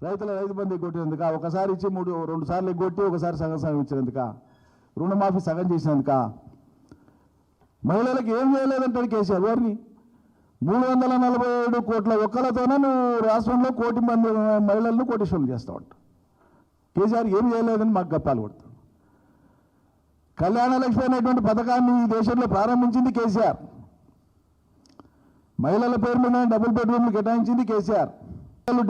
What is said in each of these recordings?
రైతు బంధు కొట్టినందుక ఒకసారి ఇచ్చి 2 సార్లు కొట్టి ఒకసారి సగం ఇచ్చినందుక రుణమాఫీ సగం చేసినందుక మహిళలకు ఏం చేయలేదంటాడు కేసీఆర్ గారిని 347 కోట్ల ఒక్కలతోనే నువ్వు రాష్ట్రంలో 1 కోటి మంది మహిళలను కోటీశ్వరులు చేస్తా ఉంటావు. కేసీఆర్ ఏం చేయలేదని మాకు గప్పాలు కొడతాడు. కళ్యాణ లక్ష్మి అనేటువంటి పథకాన్ని ఈ దేశంలో ప్రారంభించింది కేసీఆర్. మహిళల పేరు మీద డబుల్ బెడ్రూమ్లు కేటాయించింది కేసీఆర్.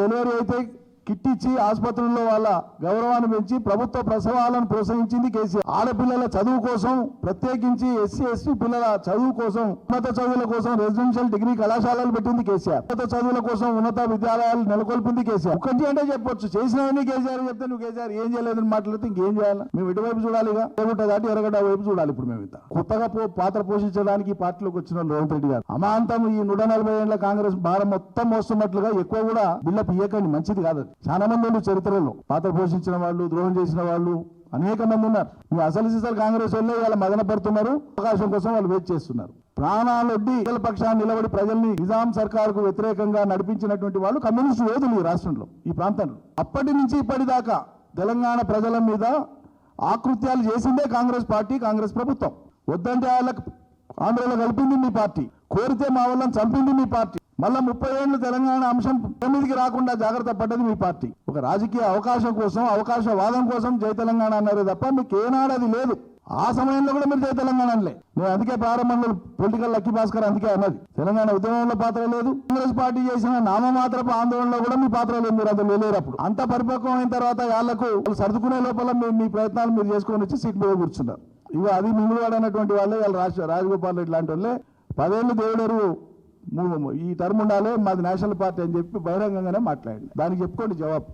డెలివరీ అయితే కిట్ ఇచ్చి ఆసుపత్రుల్లో వాళ్ళ గౌరవాన్ని పెంచి ప్రభుత్వ ప్రసవాలను ప్రోత్సహించింది కేసీఆర్. ఆడపిల్లల చదువు కోసం ప్రత్యేకించి ఎస్సీ ఎస్టీ పిల్లల చదువు కోసం ఉన్నత చదువుల కోసం రెసిడెన్షియల్ డిగ్రీ కళాశాలలు పెట్టింది కేసీఆర్. ఉన్నత చదువుల కోసం ఉన్నత విద్యాలయాలు నెలకొల్పింది కేసీఆర్. ఒకటి అంటే చెప్పొచ్చు, చేసినవన్నీ కేసీఆర్ చెప్తే నువ్వు కేసీఆర్ ఏం చేయలేదని మాట్లాడితే ఇంకేం చేయాలి? మేము ఇటువైపు చూడాలిగా, ఎగుట దాటి ఎరగడ వైపు చూడాలి. ఇప్పుడు మేము ఇంత కొత్తగా పాత్ర పోషించడానికి పార్టీలోకి వచ్చిన రేవంత్ రెడ్డి గారు అమాంతం ఈ 140 ఏళ్ల కాంగ్రెస్ భారం మొత్తం మోస్తున్నట్లుగా ఎక్కువ కూడా బిల్డప్ ఇయ్యకండి, మంచిది కాదు. చాలా మంది ఉండి చరిత్రలో పాత్ర పోషించిన వాళ్ళు, ద్రోహం చేసిన వాళ్ళు అనేక మంది ఉన్నారు. మీ అసలు సిసలు కాంగ్రెస్ వాళ్ళే వాళ్ళ మదన పడుతున్నారు, అవకాశం కోసం వాళ్ళు వెయిట్ చేస్తున్నారు. ప్రాణాలొడ్డి పక్షాన్ని నిలబడి ప్రజల్ని నిజాం సర్కారుకు వ్యతిరేకంగా నడిపించినటువంటి వాళ్ళు కమ్యూనిస్టు యోధులు ఈ రాష్ట్రంలో, ఈ ప్రాంతంలో. అప్పటి నుంచి ఇప్పటిదాకా తెలంగాణ ప్రజల మీద ఆకృత్యాలు చేసిందే కాంగ్రెస్ పార్టీ, కాంగ్రెస్ ప్రభుత్వం. వద్దంటే వాళ్ళకు ఆంధ్రలో కలిపింది మీ పార్టీ, కోరితే మా వాళ్ళని చంపింది మీ పార్టీ. మళ్ళా 30 ఏళ్ళు తెలంగాణ అంశం మీదికి రాకుండా జాగ్రత్త పడ్డది మీ పార్టీ. ఒక రాజకీయ అవకాశం కోసం, అవకాశవాదం కోసం జై తెలంగాణ అన్నారు తప్ప మీకు ఏనాడు అది లేదు. ఆ సమయంలో కూడా మీరు జై తెలంగాణ అనలే. నేను అందుకే ప్రారంభంలో పొలిటికల్ లక్కీ భాస్కర్ అందుకే అన్నది, తెలంగాణ ఉద్యమంలో పాత్ర లేదు, కాంగ్రెస్ పార్టీ చేసిన నామమాత్రపు ఆందోళనలో కూడా మీ పాత్ర లేదు. మీరు అందులో లేరు. అప్పుడు అంత పరిపక్వం అయిన తర్వాత వాళ్ళకు సర్దుకునే లోపల మీ ప్రయత్నాలు మీరు చేసుకొని వచ్చి సీట్ మీద కూర్చున్నారు. ఇక అది మింగుడు అనేటువంటి వాళ్ళే వాళ్ళు రాజగోపాల్ రెడ్డి లాంటి వాళ్ళే 10 ఏళ్ళు దేవుడరు ఈ టర్మ్ ఉండాలి మాది నేషనల్ పార్టీ అని చెప్పి బహిరంగంగానే మాట్లాడండి. దానికి చెప్పుకోండి జవాబు.